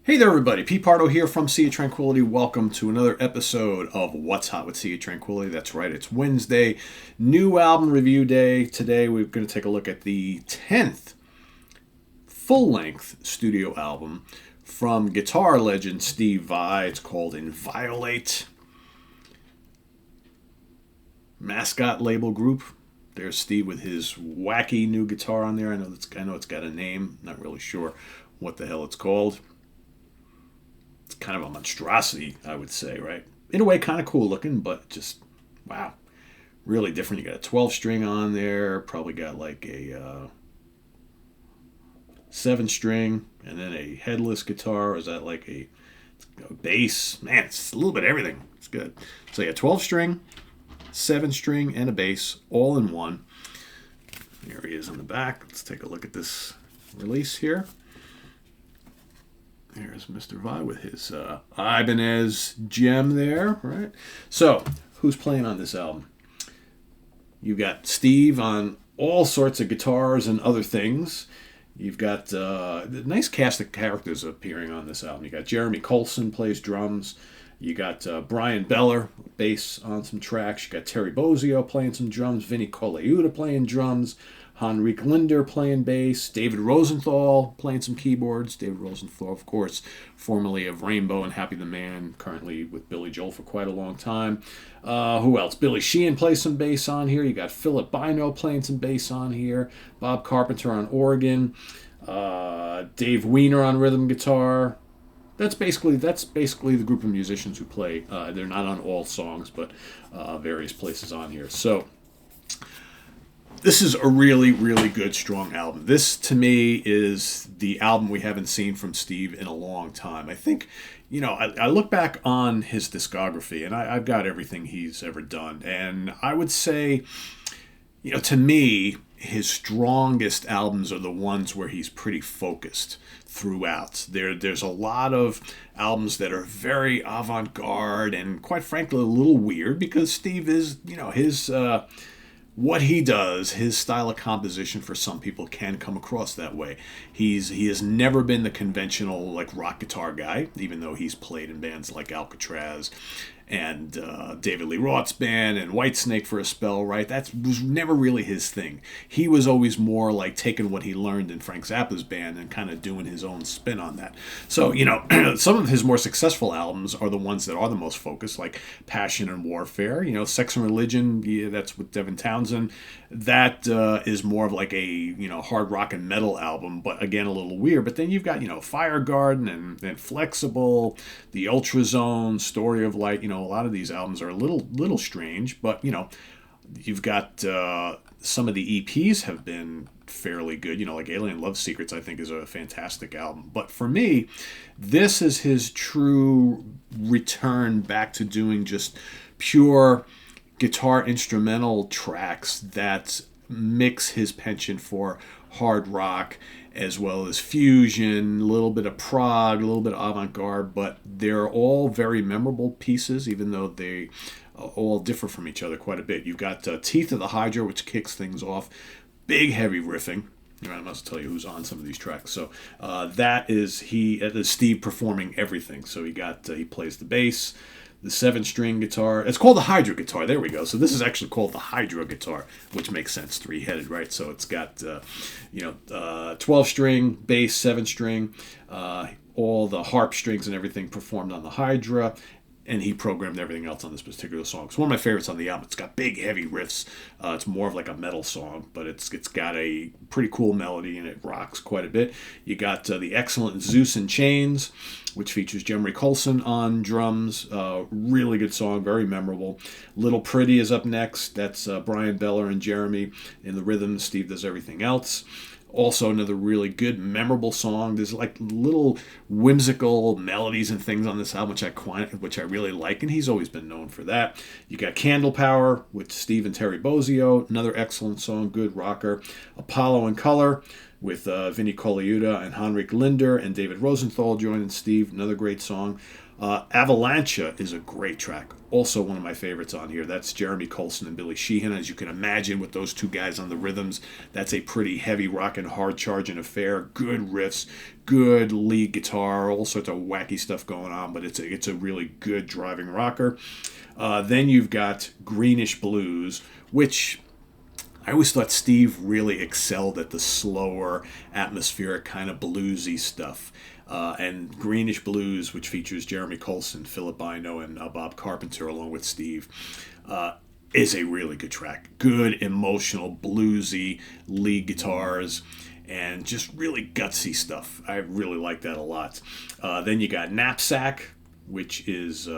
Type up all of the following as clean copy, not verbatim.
Hey there, everybody. Pete Pardo here from Sea of Tranquility. Welcome to another episode of What's Hot with Sea of Tranquility. That's right, it's Wednesday, new album review day. Today we're going to take a look at the 10th full-length studio album from guitar legend Steve Vai. It's called Inviolate. Mascot label group. There's Steve with his wacky new guitar on there. I know it's got a name. Not really sure what the hell it's called. It's kind of a monstrosity, I would say, right? In a way, kind of cool looking, but just, wow, really different. You got a 12 string on there, probably got like a 7 string, and then a headless guitar. Or is that like a bass? Man, it's a little bit of everything. It's good. So yeah, 12 string, 7 string, and a bass, all in one. There he is in the back. Let's take a look at this release here. There's Mr. Vai with his Ibanez gem there, right? So, who's playing on this album? You've got Steve on all sorts of guitars and other things. You've got a nice cast of characters appearing on this album. You got Jeremy Colson plays drums. You got Brian Beller, bass on some tracks. You got Terry Bozzio playing some drums. Vinny Colaiuta playing drums. Henrik Linder playing bass. David Rosenthal playing some keyboards. David Rosenthal, of course, formerly of Rainbow and Happy the Man, currently with Billy Joel for quite a long time. Who else? Billy Sheehan plays some bass on here. You got Philip Bynoe playing some bass on here. Bob Carpenter on organ. Dave Weiner on rhythm guitar. That's basically the group of musicians who play. They're not on all songs, but various places on here. So this is a really, really good, strong album. This, to me, is the album we haven't seen from Steve in a long time. I think, I look back on his discography, and I've got everything he's ever done. And I would say, to me, his strongest albums are the ones where he's pretty focused throughout. There's a lot of albums that are very avant-garde and, quite frankly, a little weird because Steve is, his what he does, his style of composition for some people can come across that way. He has never been the conventional like rock guitar guy, even though he's played in bands like Alcatraz and David Lee Roth's band and Whitesnake for a spell, right? That was never really his thing. He was always more like taking what he learned in Frank Zappa's band and kind of doing his own spin on that. So, some of his more successful albums are the ones that are the most focused, like Passion and Warfare. Sex and Religion, yeah, that's with Devin Townsend. That is more of like a, hard rock and metal album, but again, a little weird. But then you've got, Fire Garden and Flexible, The Ultrazone, Story of Light, a lot of these albums are a little strange, but you've got some of the EPs have been fairly good. Like Alien Love Secrets, I think is a fantastic album. But for me, this is his true return back to doing just pure guitar instrumental tracks that mix his penchant for hard rock as well as fusion, a little bit of prog, a little bit of avant-garde, but they're all very memorable pieces, even though they all differ from each other quite a bit. You've got Teeth of the Hydra, which kicks things off. Big, heavy riffing. I must tell you who's on some of these tracks. So that is Steve performing everything. So he plays the bass, the 7-string guitar. It's called the Hydra guitar. There we go. So this is actually called the Hydra guitar, which makes sense. 3-headed, right? So it's got 12-string, bass, 7-string, all the harp strings and everything performed on the Hydra. And he programmed everything else on this particular song. It's one of my favorites on the album. It's got big, heavy riffs. It's more of like a metal song, but it's got a pretty cool melody, and it rocks quite a bit. You got the excellent Zeus and Chains, which features Jeremy Colson on drums. Really good song, very memorable. Little Pretty is up next. That's Brian Beller and Jeremy in the rhythm. Steve does everything else. Also another really good, memorable song. There's like little whimsical melodies and things on this album which I really like, and he's always been known for that. You got Candle Power with Steve and Terry Bozzio, another excellent song, good rocker. Apollo in Color with Vinny Colaiuta and Henrik Linder and David Rosenthal joining Steve, another great song. Avalancha is a great track. Also one of my favorites on here. That's Jeremy Colson and Billy Sheehan. As you can imagine, with those two guys on the rhythms, that's a pretty heavy rockin', hard charging affair. Good riffs, good lead guitar, all sorts of wacky stuff going on, but it's a really good driving rocker. Then you've got Greenish Blues, which I always thought Steve really excelled at the slower, atmospheric, kind of bluesy stuff. And Greenish Blues, which features Jeremy Colson, Philip Bino, and Bob Carpenter along with Steve, is a really good track. Good, emotional, bluesy lead guitars and just really gutsy stuff. I really like that a lot. Then you got Knapsack, which is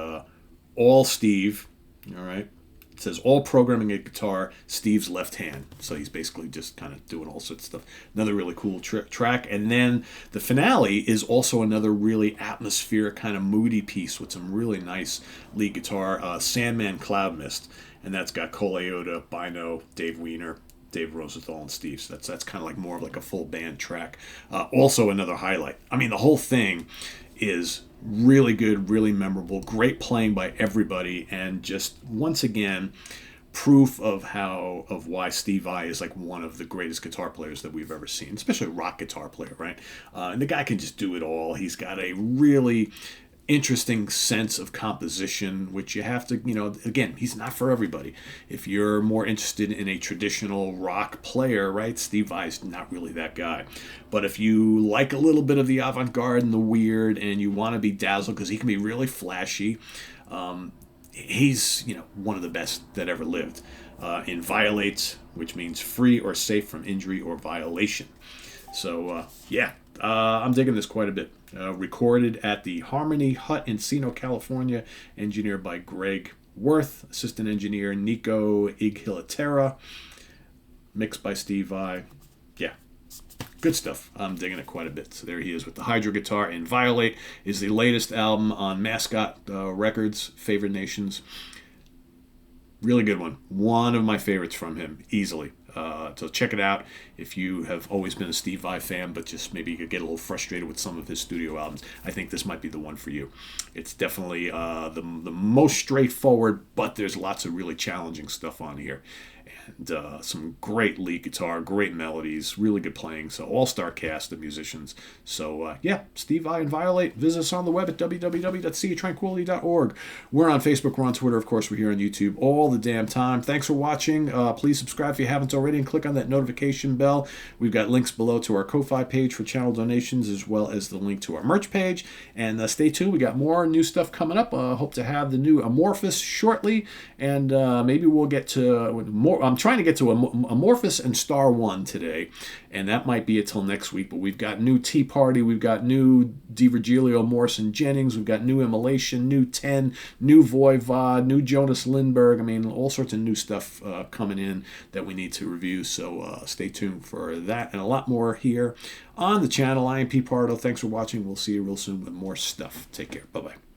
all Steve. All right. It says all programming and guitar, Steve's left hand. So he's basically just kind of doing all sorts of stuff. Another really cool track. And then the finale is also another really atmospheric, kind of moody piece with some really nice lead guitar, Sandman Cloud Mist. And that's got Cole Aoda, Bino, Dave Weiner, Dave Rosenthal, and Steve. So that's kind of like more of like a full band track. Also another highlight. I mean, the whole thing is really good, really memorable, great playing by everybody, and just once again proof of why Steve Vai is like one of the greatest guitar players that we've ever seen, especially a rock guitar player, right? And the guy can just do it all. He's got a really interesting sense of composition, which you have to, again, he's not for everybody. If you're more interested in a traditional rock player, right, Steve Vai's not really that guy. But if you like a little bit of the avant-garde and the weird and you want to be dazzled because he can be really flashy, he's, one of the best that ever lived. Inviolate, which means free or safe from injury or violation. So, I'm digging this quite a bit. Recorded at the Harmony Hut in Encino, California. Engineered by Greg Worth. Assistant engineer Nico Ighilatera. Mixed by Steve Vai. Yeah, good stuff. I'm digging it quite a bit. So there he is with the hydro guitar. Inviolate is the latest album on Mascot Records, Favored Nations. Really good one. One of my favorites from him, easily. So check it out if you have always been a Steve Vai fan, but just maybe you could get a little frustrated with some of his studio albums. I think this might be the one for you. It's definitely the most straightforward, but there's lots of really challenging stuff on here. And some great lead guitar, great melodies, really good playing. So all-star cast of musicians. So Steve Vai Inviolate. Visit us on the web at www.seatranquility.org. We're on Facebook, we're on Twitter, of course, we're here on YouTube all the damn time. Thanks for watching. Please subscribe if you haven't already and click on that notification bell. We've got links below to our Ko-Fi page for channel donations as well as the link to our merch page. And stay tuned. We got more new stuff coming up. Hope to have the new Amorphous shortly. And maybe we'll get to more. I'm trying to get to Amorphous and Star One today, and that might be it till next week. But we've got new Tea Party, we've got new DiVirgilio, Morrison Jennings, we've got new Immolation, new 10, new Voivod, new Jonas Lindberg. I mean, all sorts of new stuff coming in that we need to review. So stay tuned for that and a lot more here on the channel. I am Pete Pardo. Thanks for watching. We'll see you real soon with more stuff. Take care. Bye-bye.